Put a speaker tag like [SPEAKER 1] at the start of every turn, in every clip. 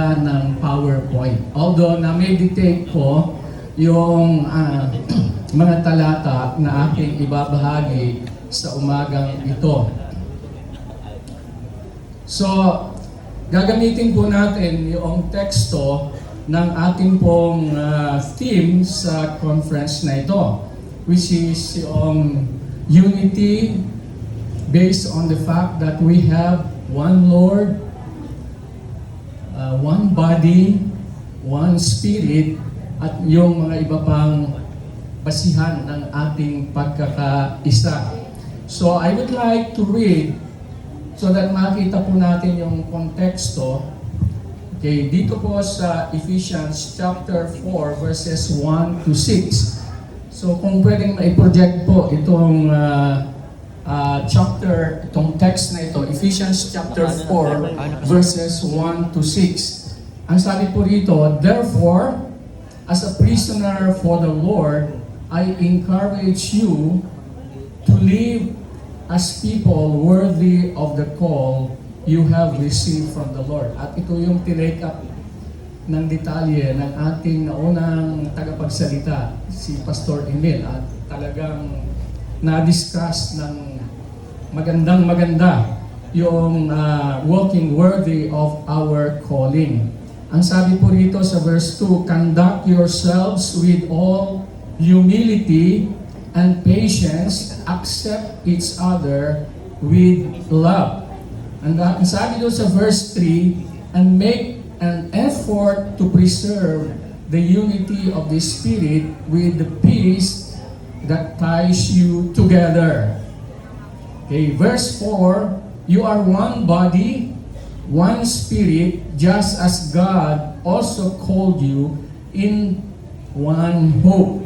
[SPEAKER 1] magdala ng PowerPoint. Although na-meditate ko yung mga talata na aking ibabahagi sa umagang ito. So, gagamitin po natin yung teksto ng ating pong theme sa conference na ito, which is yung unity based on the fact that we have one Lord, one body, one spirit, at yung mga iba pang basihan ng ating pagkakaisa. So I would like to read so that makita po natin yung konteksto. Okay, dito po sa Ephesians chapter 4 verses 1 to 6. So kung pwedeng ma-project po itong itong text na ito, Ephesians chapter 4 verses 1 to 6. Ang sabi po rito, "Therefore, as a prisoner for the Lord, I encourage you to live as people worthy of the call you have received from the Lord." At ito yung tinake up ng detalye ng ating naunang tagapagsalita, si Pastor Emil, at talagang na-discuss ng maganda yung walking worthy of our calling. Ang sabi po rito sa verse 2, "Conduct yourselves with all humility and patience, accept each other with love." And ang sabi doon sa verse 3, "And make an effort to preserve the unity of the Spirit with the peace that ties you together." Okay, verse 4, "You are one body, one spirit, just as God also called you in one hope.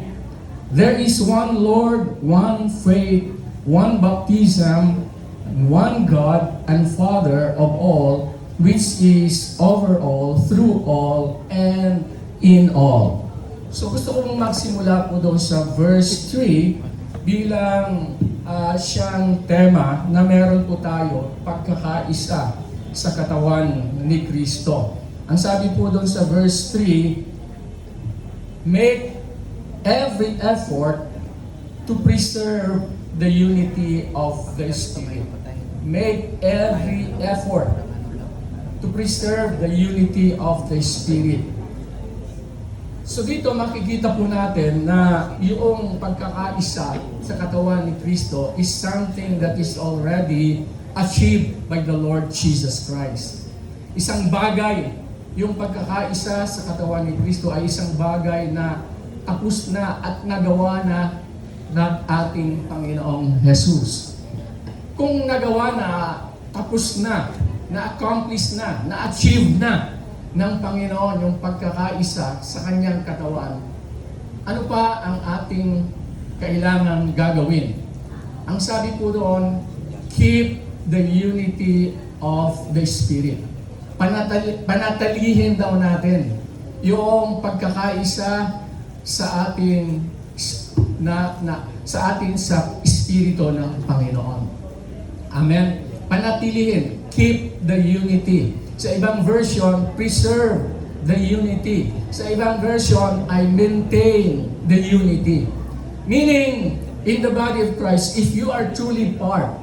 [SPEAKER 1] There is one Lord, one faith, one baptism, and one God and Father of all, which is over all, through all, and in all." So gusto kong magsimula po doon sa verse 3 bilang siyang tema na meron po tayo, pagkakaisa sa katawan ni Kristo. Ang sabi po doon sa verse 3, "Make every effort to preserve the unity of the Spirit." Make every effort to preserve the unity of the Spirit. So dito makikita po natin na yung pagkakaisa sa katawan ni Kristo is something that is already achieved by the Lord Jesus Christ. Isang bagay, yung pagkakaisa sa katawan ni Kristo ay isang bagay na tapos na at nagawa na ng ating Panginoong Jesus. Kung nagawa na, tapos na, na-accomplish na, na-achieve na ng Panginoon yung pagkakaisa sa kanyang katawan, ano pa ang ating kailangan gagawin? Ang sabi po doon, keep the unity of the Spirit. Panatalihin daw natin yung pagkakaisa sa ating sa Espiritu ng Panginoon. Amen? Panatilihin. Keep the unity. Sa ibang version, preserve the unity. Sa ibang version, I maintain the unity. Meaning, in the body of Christ, if you are truly part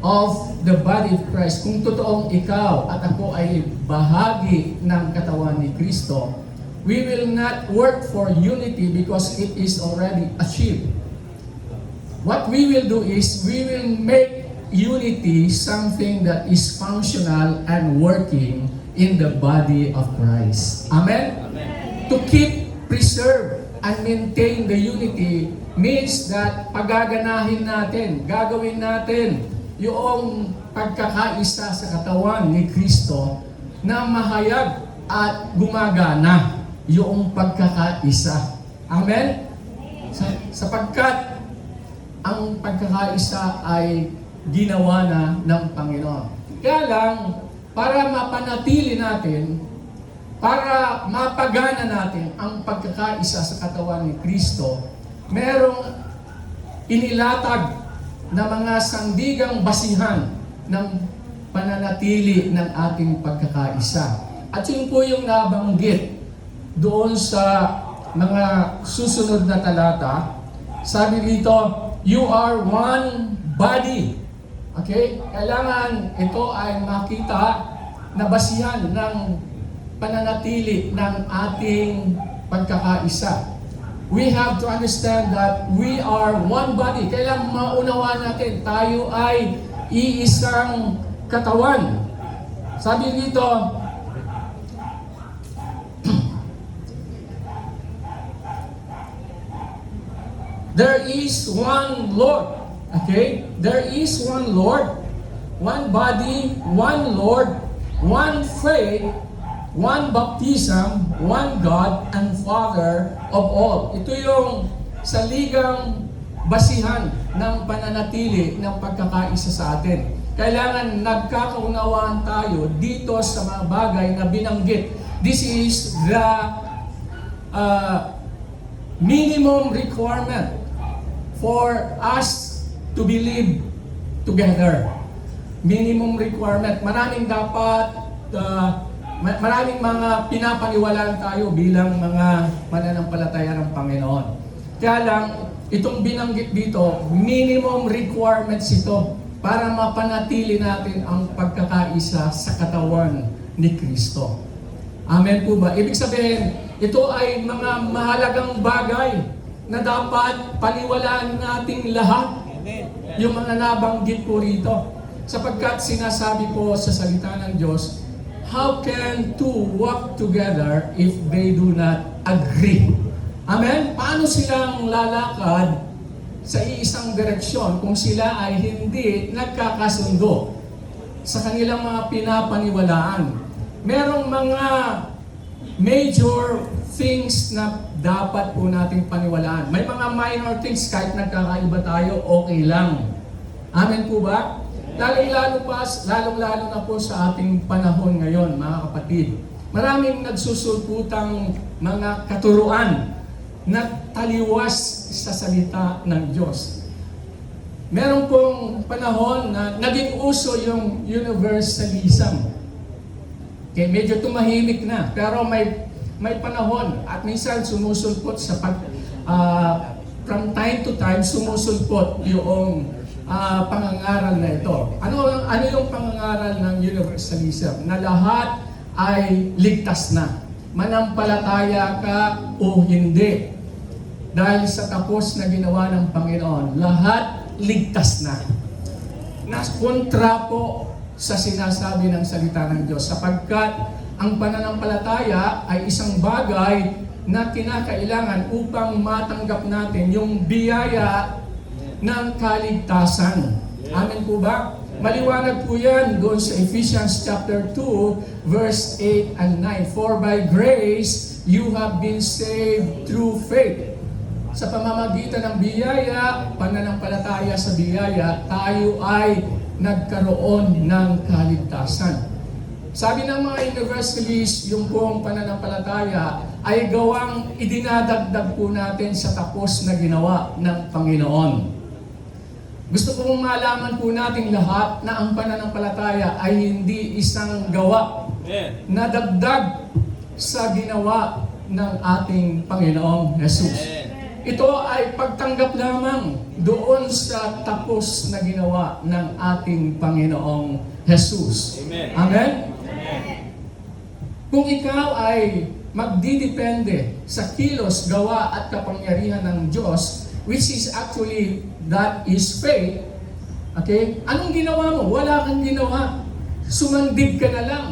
[SPEAKER 1] of the body of Christ, kung totoong ikaw at ako ay bahagi ng katawan ni Kristo, we will not work for unity because it is already achieved. What we will do is, we will make unity something that is functional and working in the body of Christ. Amen? Amen. To keep, preserve, and maintain the unity means that pagaganahin natin, gagawin natin yung pagkakaisa sa katawan ni Kristo na mahayag at gumagana yung pagkakaisa. Amen? Sapagkat ang pagkakaisa ay ginawa na ng Panginoon. Kaya lang, para mapanatili natin, para mapagana natin ang pagkakaisa sa katawan ni Kristo, merong inilatag na mga sandigang basihan ng pananatili ng ating pagkakaisa. At yun po yung nabanggit doon sa mga susunod na talata. Sabi dito, you are one body. Okay? Kailangan ito ay makita na basihan ng pananatili ng ating pagkakaisa. We have to understand that we are one body. Kailangan maunawaan natin, tayo ay iisang katawan. Sabi dito, there is one Lord. Okay? There is one Lord, one body, one Lord, one faith, one baptism, one God and Father of all. Ito yung saligang basihan ng pananatili ng pagkakaisa sa atin. Kailangan nagkakaunawaan tayo dito sa mga bagay na binanggit. This is the minimum requirement for us to believe together. Minimum requirement. Maraming dapat maraming mga pinapaniwalaan tayo bilang mga mananampalataya ng Panginoon. Kaya lang, itong binanggit dito, minimum requirements ito para mapanatili natin ang pagkakaisa sa katawan ni Kristo. Amen po ba? Ibig sabihin, ito ay mga mahalagang bagay na dapat paniwalaan nating lahat. Yung mga nabanggit po rito. Sapagkat sinasabi po sa salita ng Diyos, how can two walk together if they do not agree? Amen? Paano silang lalakad sa iisang direksyon kung sila ay hindi nagkakasundo sa kanilang mga pinapaniwalaan? Merong mga major things na dapat po nating paniwalaan. May mga minor things, kahit nagkakaiba tayo, okay lang. Amen po ba? Lalong-lalo na po sa ating panahon ngayon, mga kapatid. Maraming nagsusulputang mga katuruan na taliwas sa salita ng Diyos. Meron pong panahon na naging uso yung universalism. Okay, medyo tumahimik na, pero may panahon at minsan sumusulpot sa from time to time sumusulpot yung pangangaral na ito. Ano yung pangangaral ng universalism? Na lahat ay ligtas na. Manampalataya ka o hindi. Dahil sa tapos na ginawa ng Panginoon, lahat ligtas na. Kontra po sa sinasabi ng salita ng Diyos. Sapagkat ang pananampalataya ay isang bagay na kinakailangan upang matanggap natin yung biyaya ng kaligtasan. Amen po ba? Maliwanag po yan doon sa Ephesians chapter 2, verse 8 and 9. For by grace, you have been saved through faith. Sa pamamagitan ng biyaya, pananampalataya sa biyaya, tayo ay nagkaroon ng kaligtasan. Sabi ng mga universalists, yung buong pananampalataya ay gawang idinadagdag po natin sa tapos na ginawa ng Panginoon. Gusto ko mong malaman po natin lahat na ang pananampalataya ay hindi isang gawa na dagdag sa ginawa ng ating Panginoong Jesus. Ito ay pagtanggap lamang doon sa tapos na ginawa ng ating Panginoong Jesus. Amen? Amen? Kung ikaw ay magdidepende sa kilos, gawa at kapangyarihan ng Diyos, which is actually, that is faith, okay? Anong ginawa mo? Wala kang ginawa. Sumandig ka na lang.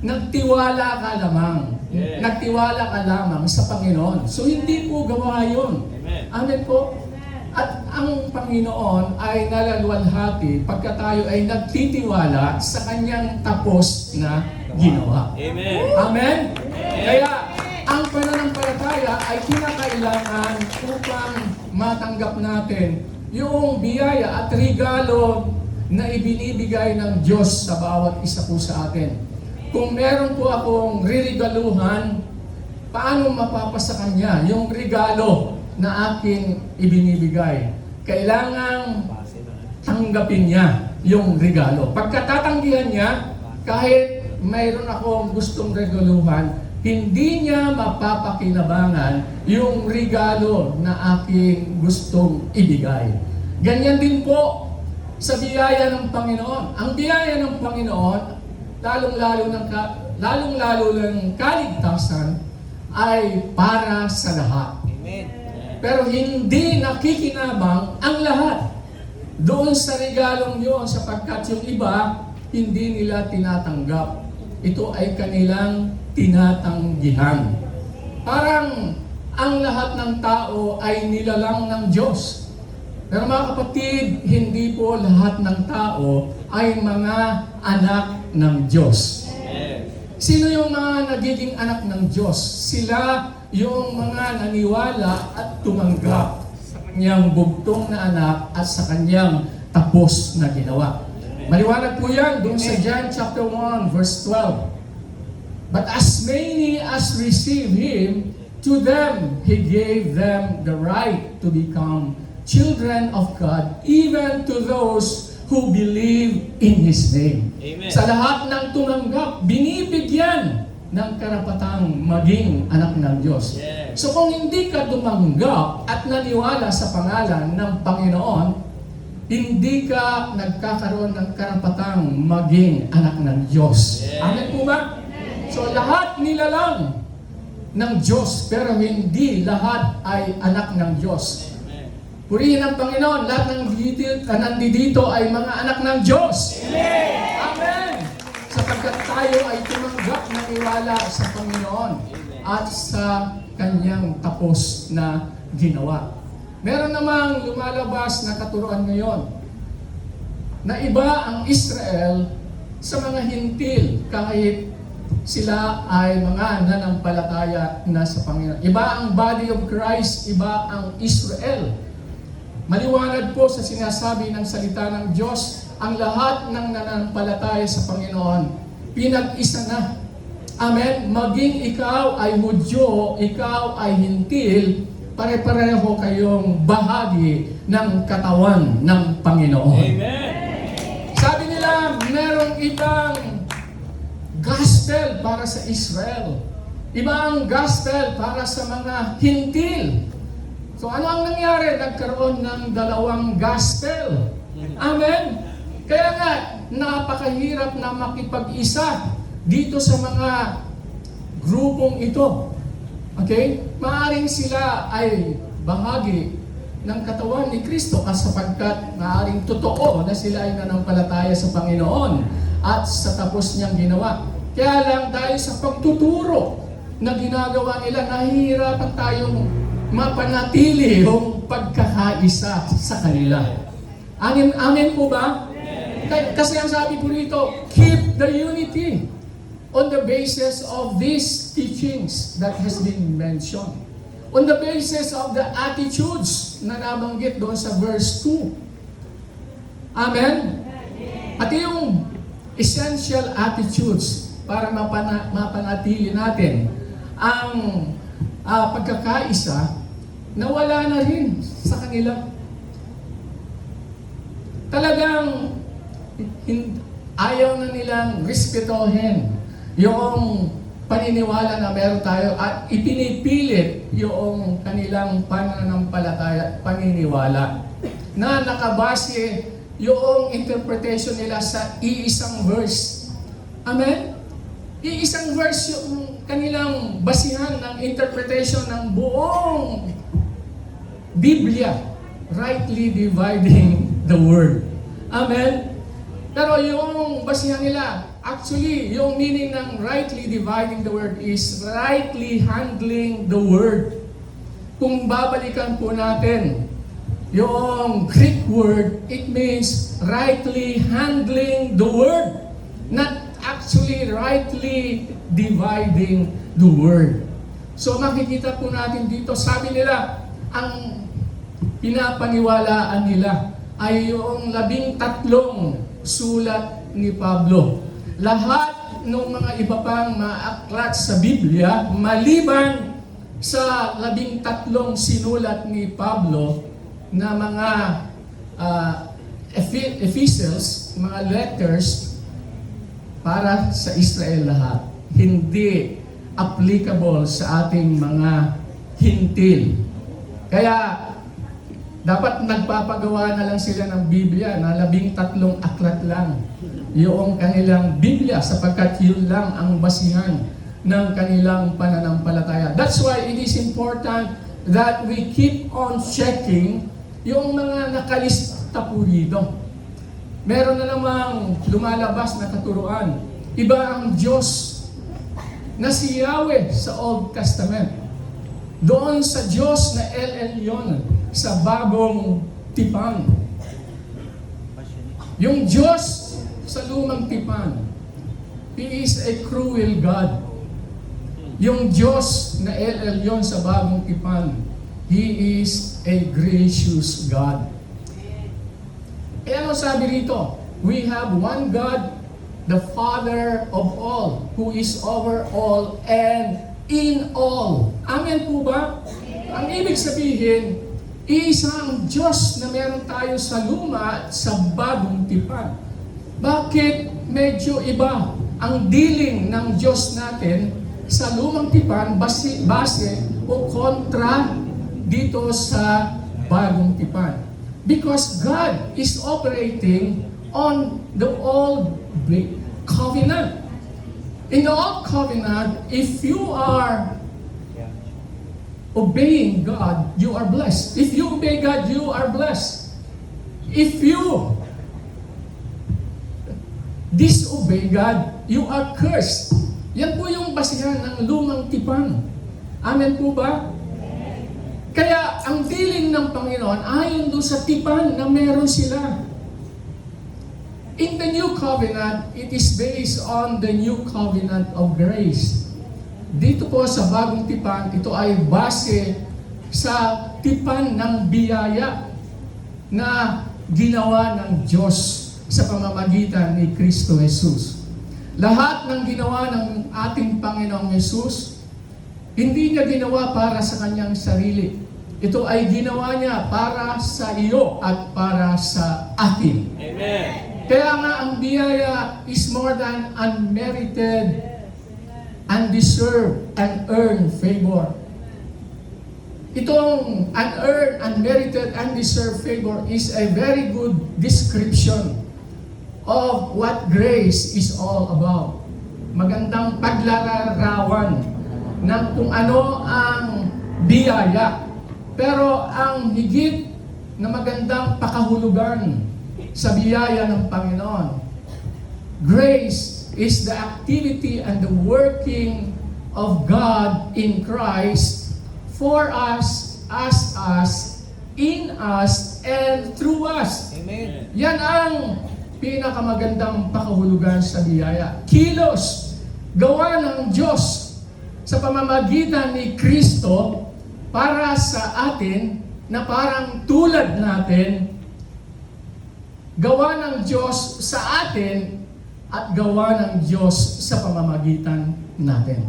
[SPEAKER 1] Nagtiwala ka lamang. Yeah. Nagtiwala ka lamang sa Panginoon. So hindi po gawa yun. Amen. Amen po? At ang Panginoon ay nalaluwalhati pagka tayo ay nagtitiwala sa Kanyang tapos na ginawa. Amen. Amen? Kaya ang pananampalataya ay kinakailangan upang matanggap natin yung biyaya at regalo na ibinibigay ng Diyos sa bawat isa po sa atin. Kung meron po akong ririgaluhan, paano mapapasa Kanya yung regalo na aking ibinibigay? Kailangang tanggapin niya yung regalo. Pagkatatanggihan niya, kahit mayroon akong gustong regaluhan, hindi niya mapapakinabangan yung regalo na aking gustong ibigay. Ganyan din po sa biyaya ng Panginoon. Ang biyaya ng Panginoon, lalong-lalo ng kaligtasan, ay para sa lahat.
[SPEAKER 2] Amen.
[SPEAKER 1] Pero hindi nakikinabang ang lahat doon sa regalong yun, sapagkat yung iba, hindi nila tinatanggap. Ito ay kanilang tinatanggihan. Parang ang lahat ng tao ay nilalang ng Diyos. Pero mga kapatid, hindi po lahat ng tao ay mga anak ng Diyos. Sino yung mga nagiging anak ng Diyos? Sila yung mga naniwala at tumanggap sa kanyang bugtong na anak at sa kanyang tapos na ginawa. Maliwanag po yan doon sa John chapter 1 verse 12. But as many as receive Him, to them He gave them the right to become children of God, even to those who believe in His name.
[SPEAKER 2] Amen.
[SPEAKER 1] Sa lahat ng tumanggap, binibigyan ng karapatang maging anak ng Diyos.
[SPEAKER 2] Yes.
[SPEAKER 1] So kung hindi ka tumanggap at naniwala sa pangalan ng Panginoon, hindi ka nagkakaroon ng karapatang maging anak ng Diyos.
[SPEAKER 2] Yes.
[SPEAKER 1] Amen po ba? So lahat nilalang ng Diyos, pero hindi lahat ay anak ng Diyos. Purihin ang Panginoon, lahat ng nandito ay mga anak ng Diyos.
[SPEAKER 2] Amen.
[SPEAKER 1] Amen! Sapagkat tayo ay tumanggap na niwala sa Panginoon at sa Kanyang tapos na ginawa. Meron namang lumalabas na katuruan ngayon na iba ang Israel sa mga hintil kahit sila ay mga nanampalataya na sa Panginoon. Iba ang body of Christ, iba ang Israel. Maliwanag po sa sinasabi ng salita ng Diyos, ang lahat ng nanampalataya sa Panginoon, pinag-isa na. Amen? Maging ikaw ay Hudyo, ikaw ay hintil, pare-pareho kayong bahagi ng katawan ng Panginoon.
[SPEAKER 2] Amen.
[SPEAKER 1] Sabi nila, merong ibang gospel para sa Israel. Iba ang gospel para sa mga hintil. So ano ang nangyari? Nagkaroon ng dalawang gospel. Amen? Kaya nga, napakahirap na makipag-isa dito sa mga grupong ito. Okay? Maaring sila ay bahagi ng katawan ni Kristo sapagkat maaring totoo na sila ay nanampalataya sa Panginoon at sa tapos niyang ginawa. Kaya lang dahil sa pagtuturo na ginagawa nila, nahihirapan tayong mapanatili yung pagkakaisa sa kanila. Amen, amen po ba? Kasi ang sabi po rito, keep the unity on the basis of these teachings that has been mentioned. On the basis of the attitudes na nabanggit doon sa verse 2. Amen? At yung essential attitudes para mapanatili natin ang pagkakaisa, nawala na rin sa kanila. Talagang ayaw na nilang respetohin yung paniniwala na meron tayo at ipinipilit yung kanilang pananampalataya, paniniwala na nakabase yung interpretation nila sa iisang verse. Amen? Iisang verse yung kanilang basihan ng interpretation ng buong Biblia, rightly dividing the word. Amen? Pero yung basihan nila, actually, yung meaning ng rightly dividing the word is rightly handling the word. Kung babalikan po natin yung Greek word, it means rightly handling the word, not actually rightly dividing the word. So makikita po natin dito, sabi nila, ang pinapaniwalaan nila ay yung 13 sulat ni Pablo. Lahat ng mga iba pang mga aklat sa Biblia, maliban sa 13 sinulat ni Pablo na mga epistles, mga letters, para sa Israel lahat. Hindi applicable sa ating mga hintil. Kaya, dapat nagpapagawa na lang sila ng Biblia na 13 aklat lang. Yung kanilang Biblia sapagkat yun lang ang basihan ng kanilang pananampalataya. That's why it is important that we keep on checking yung mga nakalista po dito. Meron na namang lumalabas na katuruan. Iba ang Diyos na si Yahweh sa Old Testament. Doon sa Diyos na El Elyon sa Bagong Tipan. Yung Diyos sa Lumang Tipan, He is a cruel God. Yung Diyos na El Elyon sa Bagong Tipan, He is a gracious God. Kaya ano sabi rito? We have one God, the Father of all, who is over all and in all. Amen po ba? Ang ibig sabihin, isang Diyos na meron tayo sa luma at sa bagong tipan. Bakit medyo iba ang dealing ng Diyos natin sa lumang tipan base o kontra dito sa bagong tipan? Because God is operating on the old covenant. In the old covenant, if you are obeying God, you are blessed. If you obey God, you are blessed. If you disobey God, you are cursed. Yan po yung basihan ng lumang tipan. Amen po ba? Kaya ang dealing ng Panginoon ayon doon sa tipan na meron sila. In the new covenant, it is based on the new covenant of grace. Dito po sa bagong tipan, ito ay base sa tipan ng biyaya na ginawa ng Diyos sa pamamagitan ni Kristo Jesus. Lahat ng ginawa ng ating Panginoong Jesus, hindi niya ginawa para sa kanyang sarili. Ito ay ginawa niya para sa iyo at para sa atin.
[SPEAKER 2] Amen.
[SPEAKER 1] Kaya nga ang biyaya is more than unmerited, undeserved, and earned favor. Itong unearned, unmerited, undeserved favor is a very good description of what grace is all about. Magandang paglalarawan ng kung ano ang biyaya. Pero ang higit na magandang pakahulugan sa biyaya ng Panginoon, grace is the activity and the working of God in Christ for us, as us, in us, and through us.
[SPEAKER 2] Amen.
[SPEAKER 1] Yan ang pinakamagandang pakahulugan sa biyaya. Kilos, gawa ng Diyos sa pamamagitan ni Kristo para sa atin na parang tulad natin, gawa ng Diyos sa atin at gawa ng Diyos sa pamamagitan natin.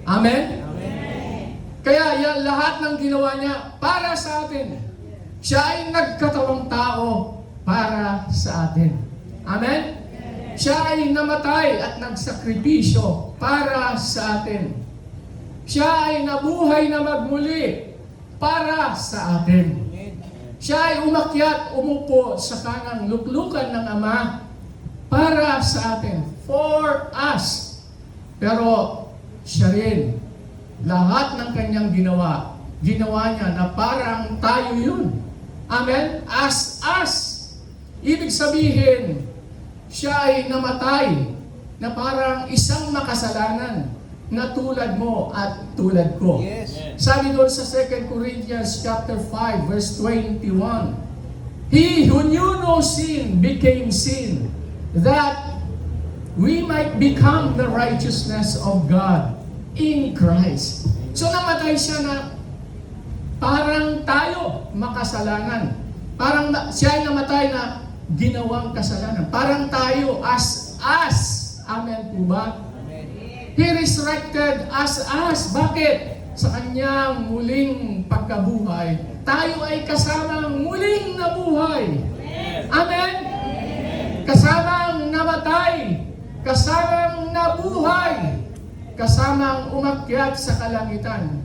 [SPEAKER 1] Amen?
[SPEAKER 2] Amen.
[SPEAKER 1] Kaya yan lahat ng ginawa niya para sa atin. Siya ay nagkatawang tao para sa atin. Amen? Siya ay namatay at nagsakripisyo para sa atin. Siya ay nabuhay na magmuli para sa atin. Siya ay umakyat, umupo sa kanang luklukan ng Ama para sa atin, for us. Pero siya rin, lahat ng kanyang ginawa niya na parang tayo yun. Amen? As us. Ibig sabihin, siya ay namatay na parang isang makasalanan na tulad mo at tulad ko.
[SPEAKER 2] Yes.
[SPEAKER 1] Sabi doon sa 2 Corinthians chapter 5 verse 21, He who knew no sin became sin, that we might become the righteousness of God in Christ. So namatay siya na parang tayo makasalanan. Parang siya ay namatay na ginawang kasalanan. Parang tayo as us. Amen po ba? He resurrected as us. Bakit? Sa kanyang muling pagkabuhay, tayo ay kasamang muling nabuhay. Amen? Kasamang namatay. kasamang nabuhay, kasamang umakyat sa kalangitan.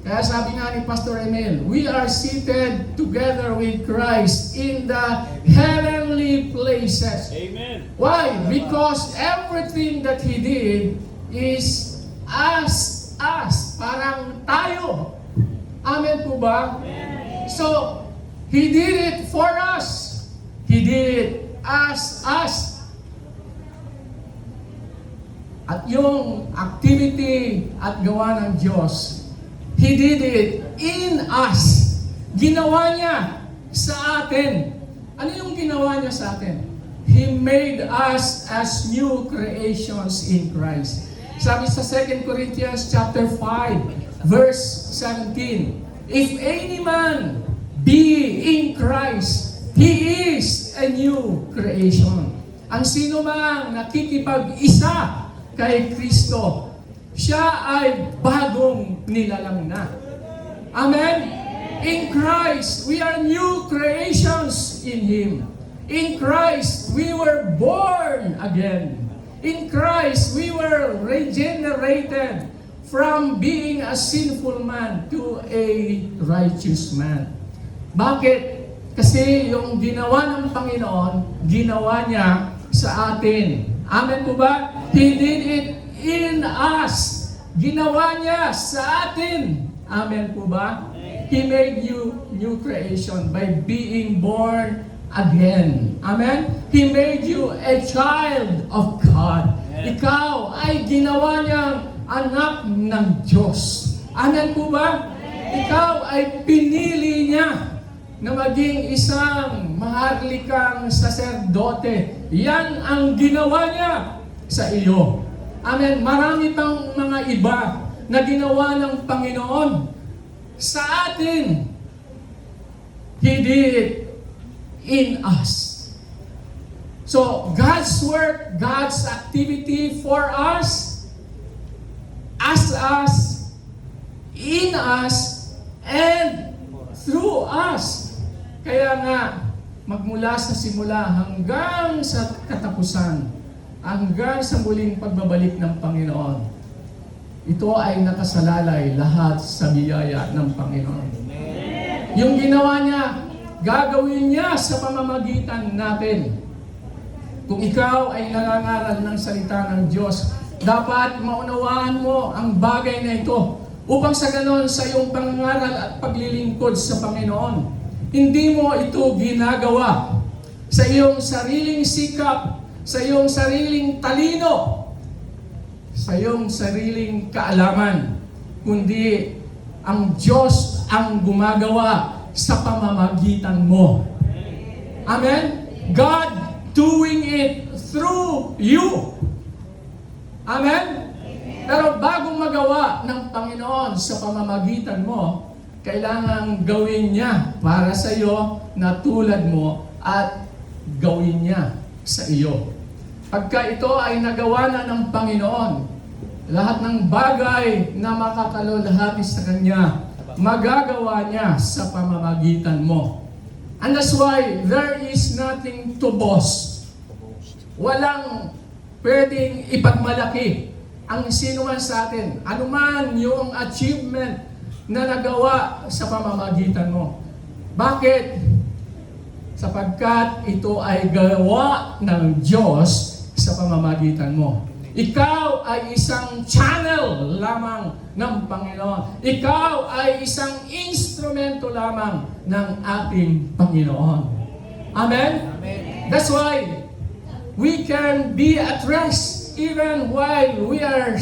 [SPEAKER 1] Kaya sabi nga ni Pastor Emil, we are seated together with Christ in the heavenly places.
[SPEAKER 2] Amen.
[SPEAKER 1] Why? Because everything that He did is as us. Parang tayo. Amen po ba?
[SPEAKER 2] Amen.
[SPEAKER 1] So, He did it for us. He did it as us. At yung activity at gawa ng Diyos, He did it in us. Ginawa niya sa atin. Ano yung ginawa niya sa atin? He made us as new creations in Christ. Sabi sa 2 Corinthians chapter 5, verse 17, if any man be in Christ, he is a new creation. Ang sino mang nakikipag-isa kay Kristo, siya ay bagong nilalang na. Amen? In Christ, we are new creations in Him. In Christ, we were born again. In Christ, we were regenerated from being a sinful man to a righteous man. Bakit? Kasi yung ginawa ng Panginoon, ginawa niya sa atin. Amen po ba? He did it in us. Ginawa niya sa atin. Amen po ba? He made you new creation by being born again. Amen? He made you a child of God. Ikaw ay ginawa niyang anak ng Diyos. Amen po ba? Ikaw ay pinili niya na maging isang maharlikang saserdote. Yan ang ginawa niya sa iyo. Amen. Marami pang mga iba na ginawa ng Panginoon sa atin. He did it in us. So, God's work, God's activity for us, as us, in us, and through us. Kaya nga, magmula sa simula hanggang sa katapusan, hanggang sa muling pagbabalik ng Panginoon, ito ay nakasalalay lahat sa biyaya ng Panginoon. Yung ginawa niya, gagawin niya sa pamamagitan natin. Kung ikaw ay nangangaral ng salita ng Diyos, dapat maunawaan mo ang bagay na ito upang sa ganon sa iyong pangangaral at paglilingkod sa Panginoon, hindi mo ito ginagawa sa iyong sariling sikap, sa iyong sariling talino, sa iyong sariling kaalaman, kundi ang Diyos ang gumagawa sa pamamagitan mo. Amen? God doing it through you. Amen? Pero bagong magawa ng Panginoon sa pamamagitan mo, kailangan gawin niya para sa iyo na tulad mo at gawin niya sa iyo. Pagka ito ay nagawa na ng Panginoon, lahat ng bagay na makakalulhati sa Kanya, magagawa niya sa pamamagitan mo. And that's why there is nothing to boast. Walang pwedeng ipagmalaki ang sino man sa atin. Anuman yung achievement na nagawa sa pamamagitan mo. Bakit? Sapagkat ito ay gawa ng Diyos sa pamamagitan mo. Ikaw ay isang channel lamang ng Panginoon. Ikaw ay isang instrumento lamang ng ating Panginoon. Amen?
[SPEAKER 2] Amen.
[SPEAKER 1] That's why we can be at rest even while we are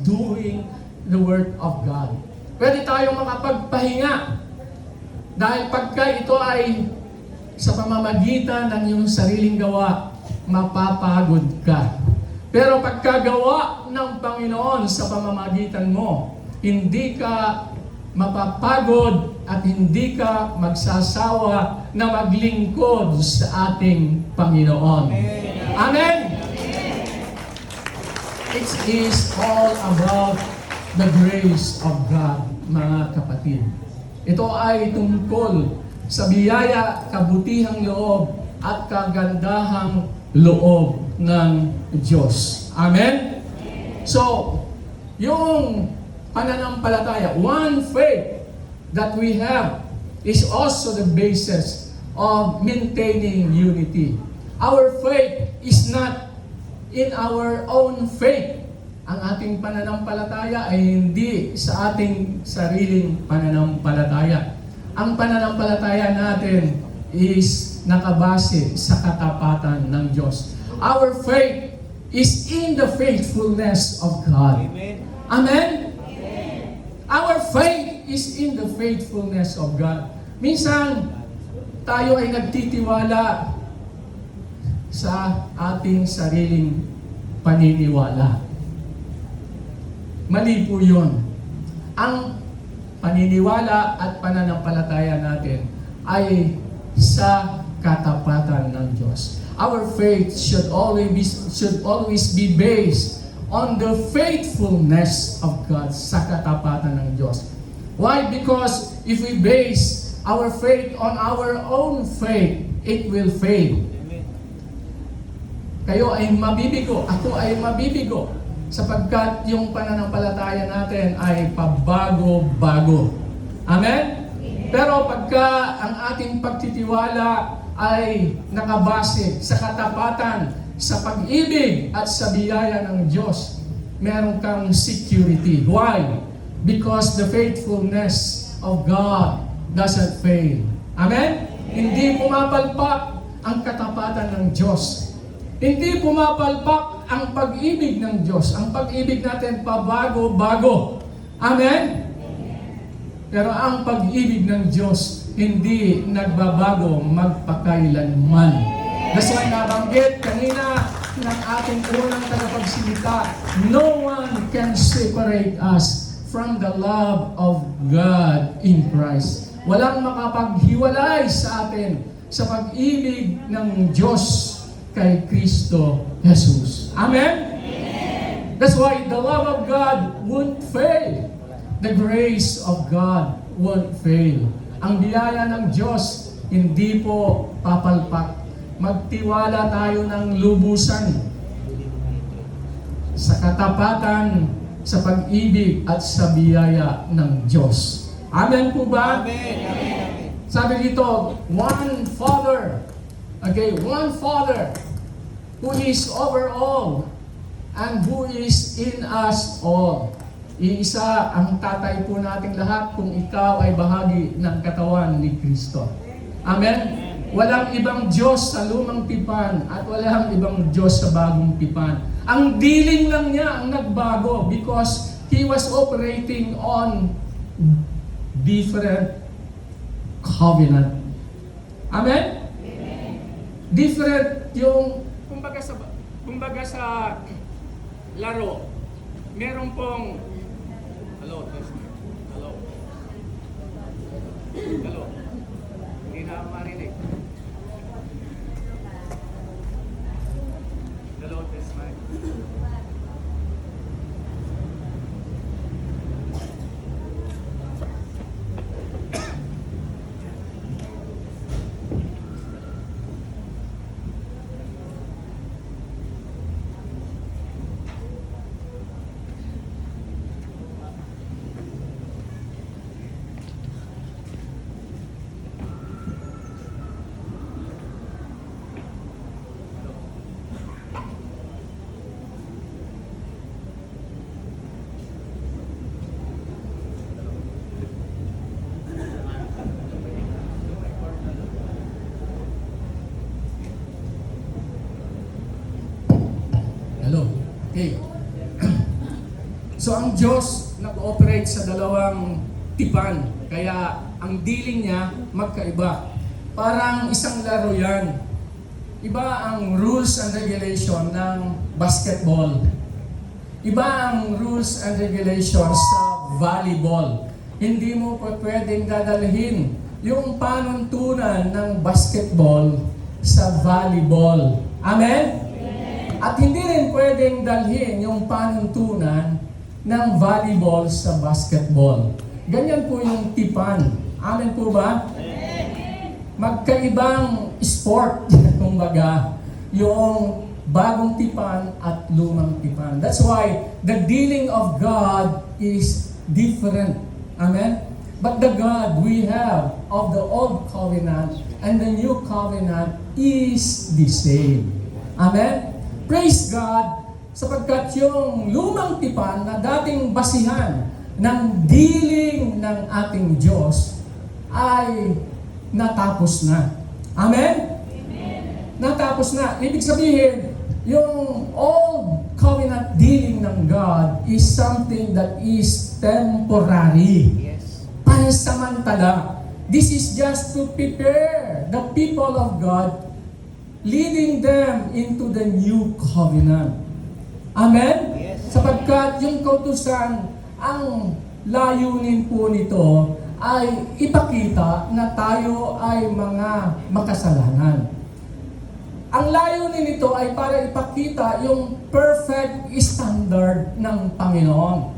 [SPEAKER 1] doing the Word of God. Pwede tayong makapagpahinga dahil pagka ito ay sa pamamagitan ng iyong sariling gawa, mapapagod ka. Pero pagkagawa ng Panginoon sa pamamagitan mo, hindi ka mapapagod at hindi ka magsasawa na maglingkod sa ating Panginoon. Amen? It is all about the grace of God, mga kapatid. Ito ay tungkol sa biyaya, kabutihang loob at kagandahang loob ng Diyos. Amen? So, yung pananampalataya, one faith that we have is also the basis of maintaining unity. Our faith is not in our own faith. Ang ating pananampalataya ay hindi sa ating sariling pananampalataya. Ang pananampalataya natin is nakabase sa katapatan ng Diyos. Our faith is in the faithfulness of God.
[SPEAKER 2] Amen.
[SPEAKER 1] Amen? Our faith is in the faithfulness of God. Minsan, tayo ay nagtitiwala sa ating sariling paniniwala. Mali po yun. Ang paniniwala at pananampalataya natin ay sa katapatan ng Diyos. Our faith should always be based on the faithfulness of God, sa katapatan ng Diyos. Why? Because if we base our faith on our own faith, it will fail. Kayo ay mabibigo, ako ay mabibigo, sapagkat yung pananampalataya natin ay pabago-bago. Amen? Pero pagka ang ating pagtitiwala ay nakabase sa katapatan, sa pag-ibig at sa biyaya ng Diyos, meron kang security. Why? Because the faithfulness of God doesn't fail. Amen? Hindi pumapalpak ang katapatan ng Diyos. Hindi pumapalpak ang pag-ibig ng Diyos. Ang pag-ibig natin pabago-bago. Amen? Pero ang pag-ibig ng Diyos hindi nagbabago magpakailanman. That's why nabanggit kanina ng ating unang tagapagsalita, no one can separate us from the love of God in Christ. Walang makapaghiwalay sa atin sa pag-ibig ng Diyos kay Kristo Jesus. Amen? Amen? That's why the love of God won't fail. The grace of God won't fail. Ang biyaya ng Diyos hindi po papalpak. Magtiwala tayo ng lubusan sa katapatan, sa pag-ibig at sa biyaya ng Diyos. Amen po ba?
[SPEAKER 2] Amen. Amen.
[SPEAKER 1] Sabi dito, one Father. Okay, one Father who is over all and who is in us all. Iisa ang tatay po nating lahat kung ikaw ay bahagi ng katawan ni Kristo. Amen? Walang ibang Diyos sa lumang tipan at walang ibang Diyos sa bagong tipan. Ang dealing lang niya ang nagbago because He was operating on different covenant. Amen? Different yung kumbaga sa laro. Meron pong hello. Hindi na marinig. Hello, test mic. Hello. Okay. So ang Diyos nag-operate sa dalawang tipan. Kaya ang dealing niya magkaiba. Parang isang laro yan. Iba ang rules and regulation ng basketball. Iba ang rules and regulations sa volleyball. Hindi mo pa pwedeng dadalhin yung panuntunan ng basketball sa volleyball. Amen? At hindi rin pwedeng dalhin yung panuntunan ng volleyball sa basketball. Ganyan po yung tipan. Amen po ba? Magkaibang sport, kumbaga. Yung bagong tipan at lumang tipan. That's why the dealing of God is different. Amen? But the God we have of the old covenant and the new covenant is the same. Amen? Praise God, sapagkat yung lumang tipan na dating basihan ng dealing ng ating Diyos ay natapos na. Amen? Natapos na. Ibig sabihin, yung old covenant dealing ng God is something that is temporary.
[SPEAKER 2] Yes.
[SPEAKER 1] Pansamantala. This is just to prepare the people of God, leading them into the new covenant. Amen?
[SPEAKER 2] Yes.
[SPEAKER 1] Sapagkat yung kautusan, ang layunin po nito ay ipakita na tayo ay mga makasalanan. Ang layunin nito ay para ipakita yung perfect standard ng Panginoon.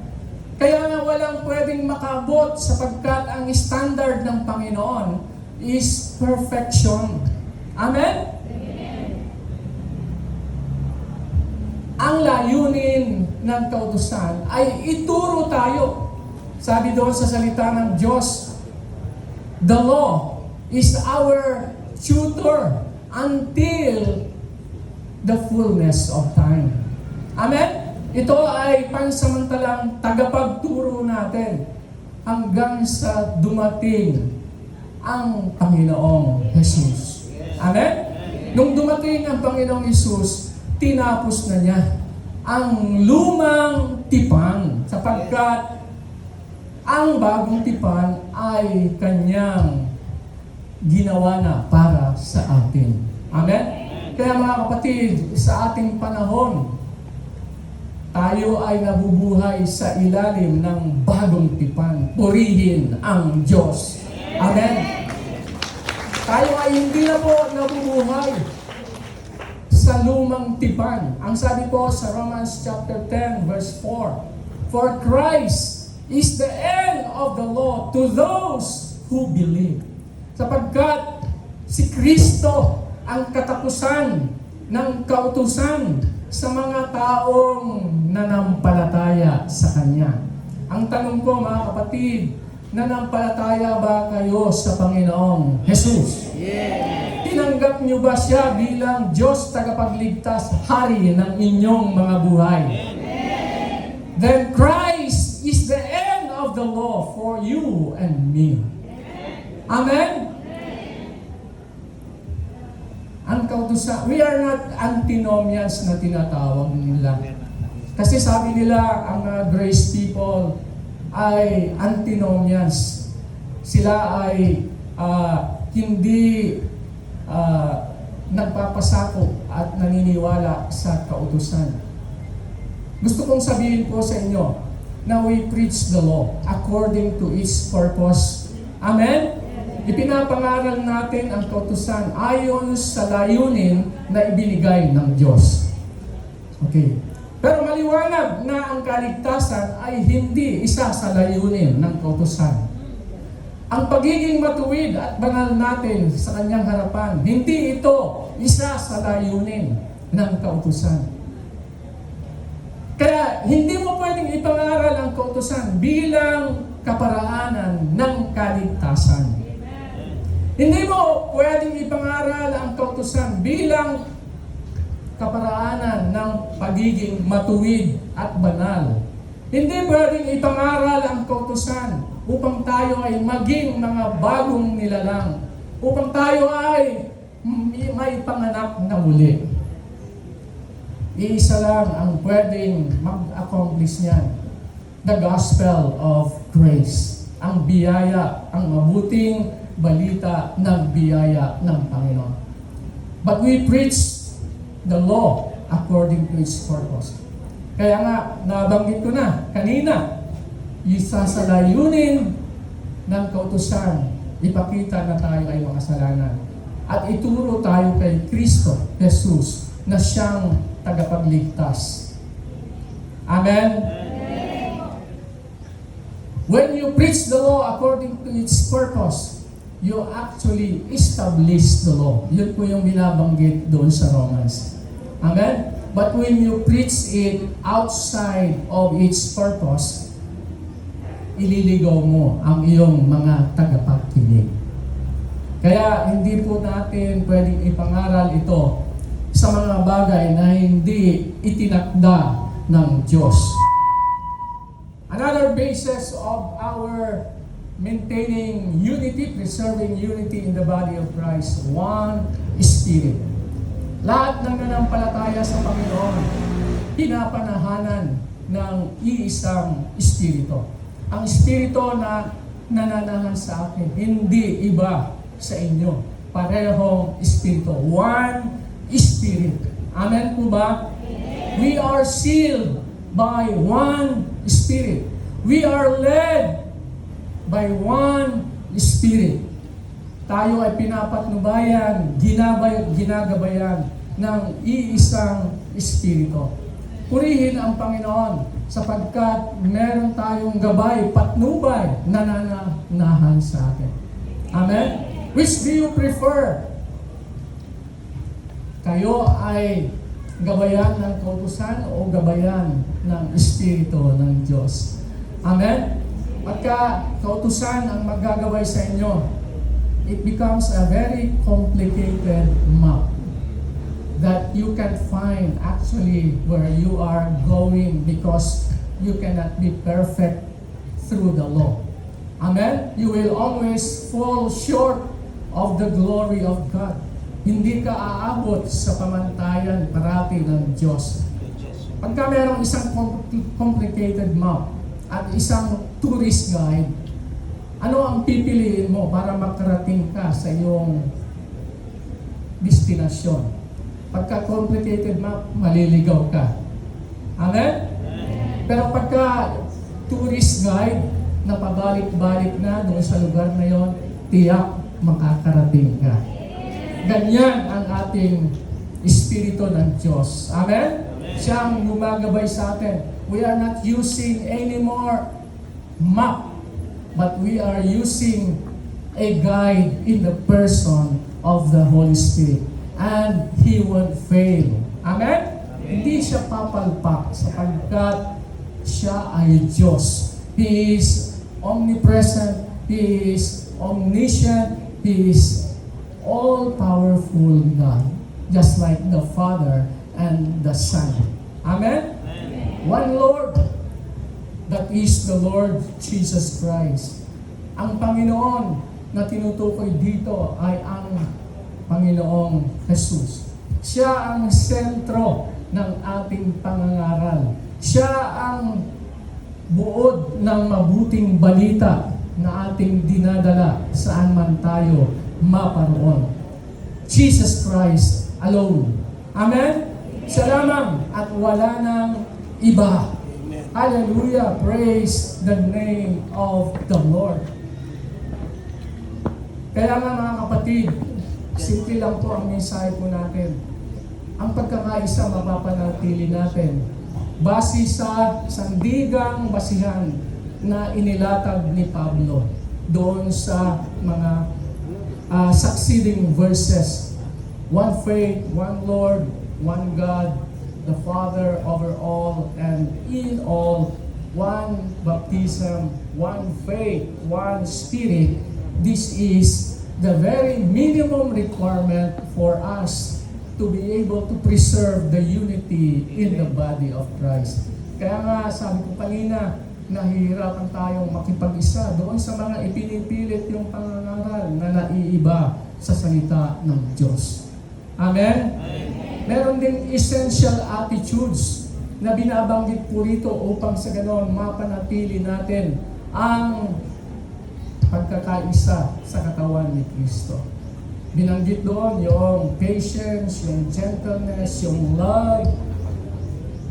[SPEAKER 1] Kaya nga walang pwedeng makabot sapagkat ang standard ng Panginoon is perfection. Amen? Ang layunin ng kautusan ay ituro tayo. Sabi doon sa salita ng Diyos, the law is our tutor until the fullness of time. Amen? Ito ay pansamantalang tagapagturo natin hanggang sa dumating ang Panginoong Jesus. Amen? Nung dumating ang Panginoong Jesus, tinapos na niya ang lumang tipan sapagkat ang bagong tipan ay kanyang ginawa na para sa atin. Amen? Kaya mga kapatid, sa ating panahon, tayo ay nabubuhay sa ilalim ng bagong tipan. Purihin ang Diyos. Amen? Tayo ay hindi na po nabubuhay sa lumang tipan. Ang sabi po sa Romans chapter 10 verse 4, for Christ is the end of the law to those who believe. Sapagkat si Kristo ang katapusan ng kautusan sa mga taong nanampalataya sa Kanya. Ang tanong ko mga kapatid, nanampalataya ba kayo sa Panginoong Jesus?
[SPEAKER 2] Yes.
[SPEAKER 1] Tinanggap niyo ba siya bilang Diyos tagapagligtas, hari ng inyong mga buhay? Amen. Then Christ is the end of the law for you and me. Amen? Ang kautusan, we are not antinomians na tinatawag nila. Kasi sabi nila, ang grace people ay antinomians. Sila ay hindi nagpapasakop at naniniwala sa kautusan. Gusto kong sabihin po sa inyo na we preach the law according to its purpose. Amen? Ipinapangaral natin ang kautusan ayon sa layunin na ibinigay ng Diyos. Okay. Pero maliwanag na ang kaligtasan ay hindi isa sa layunin ng kautusan. Ang pagiging matuwid at banal natin sa kanyang harapan, hindi ito isa sa layunin ng kautusan. Kaya hindi mo pwedeng ipangaral ang kautusan bilang kaparaanan ng kaligtasan. Hindi mo pwedeng ipangaral ang kautusan bilang kaparaanan ng pagiging matuwid at banal. Hindi pwedeng ipangaral ang kautusan upang tayo ay maging mga bagong nilalang, upang tayo ay may panganak na muli. Iisa lang ang pwedeng mag-accomplish niyan. The gospel of grace. Ang biyaya, ang mabuting balita ng biyaya ng Panginoon. But we preach the law according to its purpose. Kaya nga, nabanggit ko na kanina, isa sa layunin ng kautusan, ipakita na tayo ay makasalanan. At ituro tayo kay Kristo, Jesus, na siyang tagapagligtas. Amen? When you preach the law according to its purpose, you actually establish the law. Yun po yung binabanggit doon sa Romans. Amen? But when you preach it outside of its purpose, ililigaw mo ang iyong mga tagapagkinig. Kaya hindi po natin pwedeng ipangaral ito sa mga bagay na hindi itinakda ng Diyos. Another basis of our maintaining unity, preserving unity in the body of Christ, one Spirit. Lahat ng nanampalataya sa Panginoon, pinapanahanan ng iisang Espiritu. Ang Espiritu na nananahan sa akin, hindi iba sa inyo. Parehong Espiritu. One Spirit. Amen po ba? We are sealed by one Spirit. We are led by one Spirit. Tayo ay pinapatnubayan, ginagabayan ng iisang Espiritu. Purihin ang Panginoon sapagkat meron tayong gabay, patnubay, nananahan sa atin. Amen? Which do you prefer? Kayo ay gabayan ng kautusan o gabayan ng Espiritu ng Diyos? Amen? Pagka kautusan ang magagabay sa inyo, it becomes a very complicated map that you can find actually where you are going because you cannot be perfect through the law. Amen? You will always fall short of the glory of God. Hindi ka aabot sa pamantayan parati ng Diyos. Pagka mayroong isang complicated map at isang tourist guide, ano ang pipiliin mo para makarating ka sa iyong destinasyon? Pagka complicated map, maliligaw ka. Amen? Pero pagka tourist guide, na pabalik-balik na doon sa lugar na yon, tiyak makakarating ka. Ganyan ang ating Espiritu ng Diyos. Amen? Siya ang gumagabay sa atin. We are not using any more map, but we are using a guide in the person of the Holy Spirit. And He won't fail. Amen? Hindi siya papalpak sapagkat siya ay Diyos. He is omnipresent. He is omniscient. He is all-powerful God. Just like the Father and the Son. Amen? One Lord. That is the Lord Jesus Christ. Ang Panginoon na tinutukoy dito ay ang Panginoong Jesus. Siya ang sentro ng ating pangangaral. Siya ang buod ng mabuting balita na ating dinadala saan man tayo maparoon. Jesus Christ alone. Amen? Siya lamang at wala nang iba. Hallelujah! Praise the name of the Lord. Kaya nga mga kapatid, simple lang po ang mensahe po natin. Ang pagkakaisa mapapanatili natin base sa sandigang basihan na inilatag ni Pablo doon sa mga succeeding verses. One faith, one Lord, one God, the Father over all and in all, one baptism, one faith, one Spirit. This is the very minimum requirement for us to be able to preserve the unity in the body of Christ. Kaya nga, sabi ko kanina, nahihirapan tayong makipag-isa doon sa mga ipinipilit yung pangangaral na naiiba sa salita ng Diyos. Amen? Meron ding essential attitudes na binabanggit po rito upang sa ganon mapanatili natin ang pagkakaisa sa katawan ni Kristo. Binanggit doon yung patience, yung gentleness, yung love.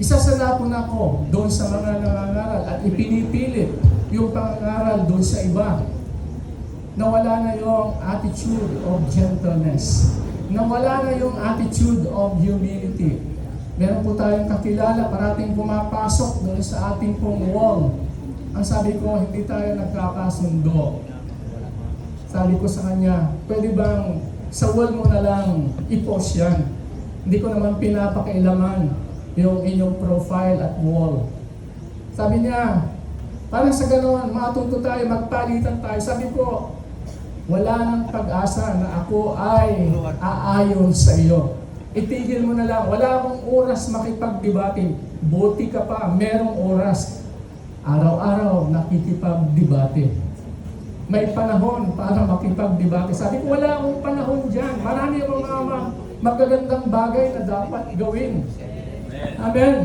[SPEAKER 1] Isasalapon ako doon sa mga nangangaral at ipinipilit yung pangangaral doon sa iba. Nawala na yung attitude of gentleness. Nawala na yung attitude of humility. Meron po tayong kakilala, parating pumapasok doon sa ating pong wall. Ang sabi ko, hindi tayo nagkakasundo. Sabi ko sa kanya, pwede bang sa wall mo na lang i-post yan? Hindi ko naman pinapakailaman yung inyong profile at wall. Sabi niya, parang sa ganoon, matuto tayo, magpalitan tayo. Sabi ko, wala nang pag-asa na ako ay aayon sa iyo. Itigil mo na lang. Wala akong oras makipagdebate. Buti ka pa, merong oras. Araw-araw nakikipagdebate. May panahon para makipagdebate. Sabi ko, wala akong panahon dyan. Marami akong mga magagandang bagay na dapat gawin. Amen.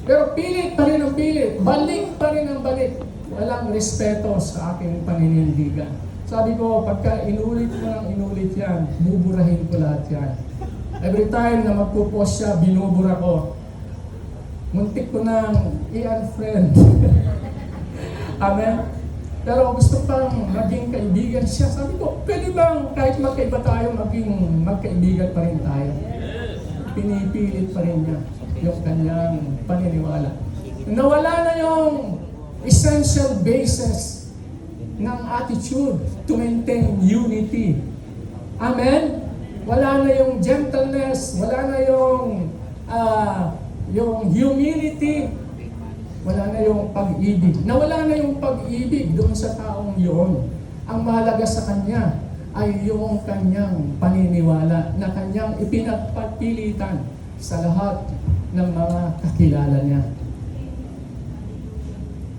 [SPEAKER 1] Pero pilit pa rin ang pilit. Balik pa rin ang balik. Walang respeto sa aking paninindigan. Sabi ko, pagka inulit mo ng inulit yan, buburahin ko lahat yan. Every time na magpo-post siya, binubura ko. Muntik ko nang i-unfriend. Amen? Pero gusto pang maging kaibigan siya. Sabi ko, pwede bang kahit magkaiba tayo, maging magkaibigan pa rin tayo? Pinipilit pa rin niya yung kanyang paniniwala. Nawala na yung essential basis ng attitude to maintain unity. Amen? Wala na yung gentleness, wala na yung humility, wala na yung pag-ibig. Nawala na yung pag-ibig doon sa taong yun. Ang mahalaga sa kanya ay yung kanyang paniniwala na kanyang ipinagpapilitan sa lahat ng mga kakilala niya.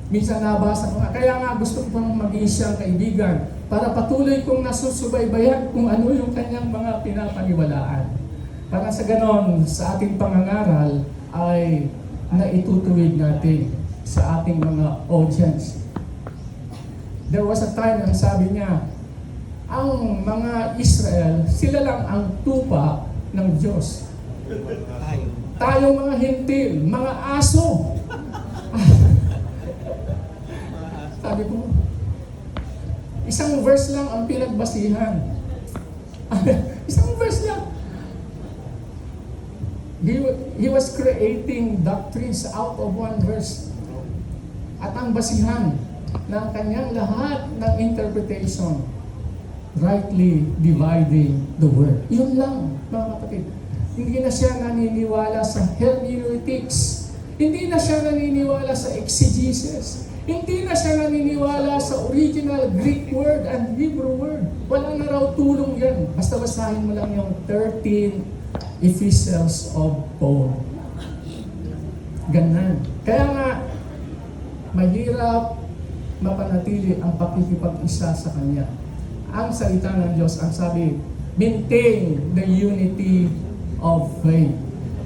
[SPEAKER 1] Minsan nabasa ko nga, kaya nga gusto ko pang maging siyang kaibigan para patuloy kong nasusubaybayan kung ano yung kanyang mga pinapaniwalaan. Para sa ganon, sa ating pangangaral ay naitutuwid natin sa ating mga audience. There was a time na sabi niya, ang mga Israel, sila lang ang tupa ng Diyos. Tayo mga hintil, mga aso. Sabi ko, isang verse lang ang pinagbasihan. Isang verse lang. He was creating doctrines out of one verse. At ang basihan ng kanyang lahat ng interpretation, rightly dividing the word. Yun lang, mga kapatid. Hindi na siya naniniwala sa hermeneutics. Hindi na siya naniniwala sa exegesis. Hindi na siya naniniwala sa original Greek word and Hebrew word. Wala na raw tulong yan. Basta basahin mo lang yung 13 epistles of Paul. Ganon. Kaya nga, mahirap mapanatili ang pakikipag-isa sa Kanya. Ang salita ng Diyos, ang sabi, maintain the unity of faith.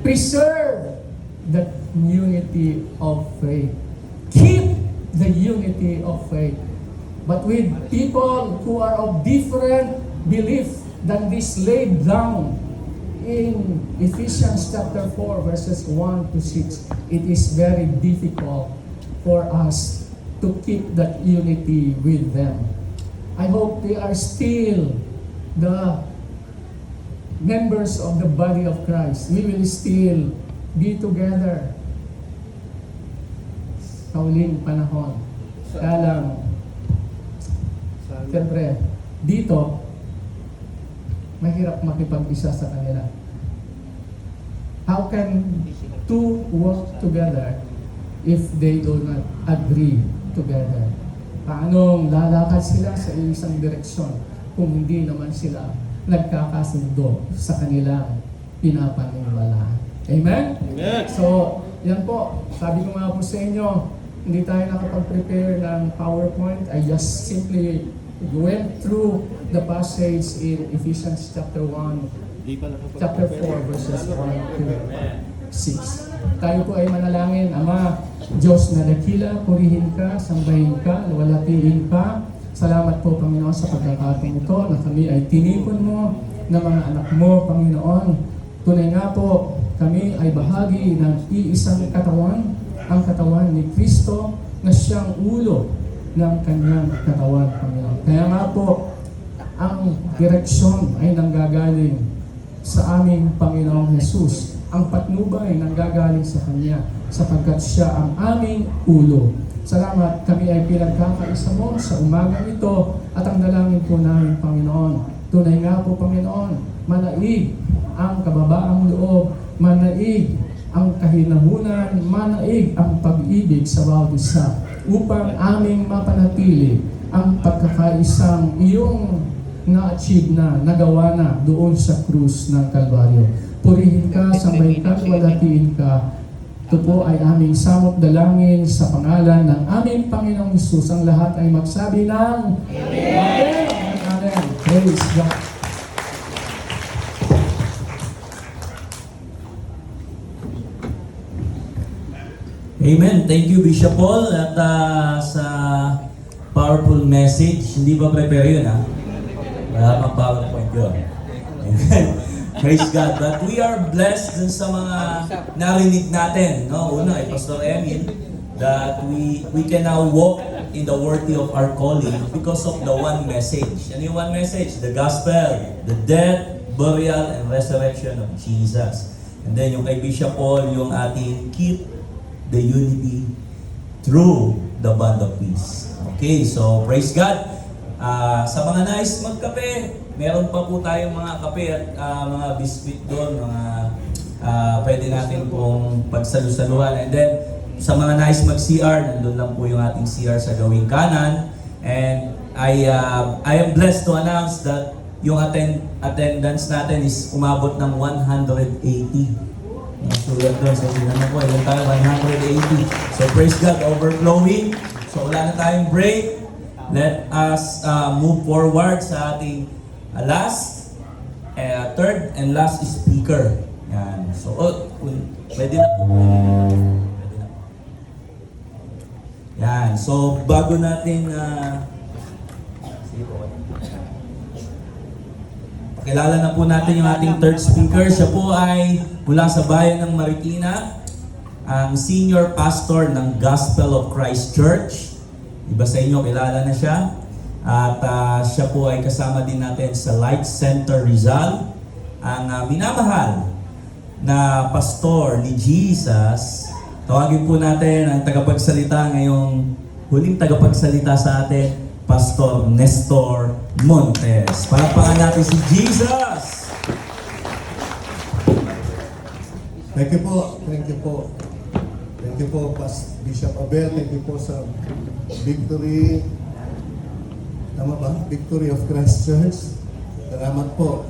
[SPEAKER 1] Preserve the unity of faith. Keep the unity of faith. But with people who are of different belief than this laid down in Ephesians chapter 4 verses 1 to 6, it is very difficult for us to keep that unity with them. I hope they are still the members of the body of Christ. We will still be together sa huling panahon. Kaya lang, siyempre, dito, mahirap makipag-isa sa kanila. How can two work together if they do not agree together? Paanong lalakad sila sa isang direksyon kung hindi naman sila nagkakasundo sa kanilang pinapaniwalaan? Amen?
[SPEAKER 2] Amen.
[SPEAKER 1] So, yan po. Sabi ko nga po sa inyo, hindi tayo nakapag-prepare ng PowerPoint. I just simply went through the passage in Ephesians chapter 1, chapter 4, verses 1 to 6. Tayo po ay manalangin. Ama, Diyos na dakila, purihin ka, sambahin ka, luwalhatiin ka. Salamat po, Panginoon, sa pagkakataon ito na kami ay tinipon mo na mga anak mo, Panginoon. Tunay nga po, kami ay bahagi ng iisang katawan, ang katawan ni Kristo na siyang ulo ng kanyang katawan, Panginoon. Kaya nga po, ang direksyon ay nanggagaling sa aming Panginoong Jesus. Ang patnubay nanggagaling sa Kanya sapagkat siya ang aming ulo. Salamat, kami ay pinagkakaisa mo sa umagang ito at ang dalangin po namin, Panginoon, Tunay nga po, Panginoon, manaig ang kababaang loob, manaig ang kahinahunan, manaig ang pag-ibig sa bawat isa upang aming mapanatili ang pagkakaisang iyong na-achieve na, nagawa na doon sa krus ng Kalbaryo. Purihin ka, sambahin ka, walatiin ka. Ito po ay aming samot dalangin sa pangalan ng aming Panginoong Hesus. Ang lahat ay magsabi ng Amen! Amen! Praise God!
[SPEAKER 2] Amen. Thank you, Bishop Paul, at sa powerful message. Hindi ba prepare yun, ha? Wala pang PowerPoint yun. Amen. Praise God. But we are blessed dun sa mga narinig natin. No? Una, Pastor Emil, that we can now walk in the worthy of our calling because of the one message. Ano yung one message? The gospel, the death, burial, and resurrection of Jesus. And then yung kay Bishop Paul, yung ating keep the unity through the bond of peace. Okay, so praise God. Sa mga nais magkape, meron pa po tayong mga kape at mga biscuit doon, mga pwede natin pong pagsalusaluhan. And then, sa mga nais mag-CR, nandun lang po yung ating CR sa gawing kanan. And I am blessed to announce that yung attendance natin is umabot ng 180. Sulat doon sa sinama ko, ilan tayo? 180. So praise God, overflowing. So wala na tayong break. Let us move forward sa ating third and last speaker. Yan. So, pwede na po. Pwede na. Yan. So, bago natin sige po. Pakilala na po natin yung ating third speaker. Siya po ay mula sa bayan ng Marikina, ang senior pastor ng Gospel of Christ Church. Iba sa inyo, kilala na siya. At siya po ay kasama din natin sa Light Center Rizal. Ang minamahal na pastor ni Jesus. Tawagin po natin ang tagapagsalita ngayong huling tagapagsalita sa atin, Pastor Nestor Montes. Palakpakan natin si Jesus!
[SPEAKER 3] Thank you po. Thank you po. Thank you po, Bishop Abel. Thank you po sa Victory. Tama ba? Victory of Christ Church. Salamat po.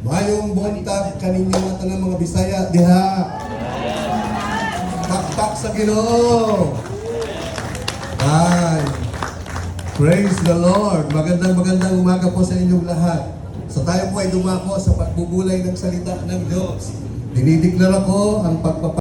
[SPEAKER 3] Mayong buntag kaninyo mata ng mga Bisaya. Diha. Taktak sa Ginoo. Ay. Praise the Lord. Magandang umaga po sa inyong lahat. So tayo po ay dumako sa pagbubulay ng salita ng Diyos. Dinideklara ko ang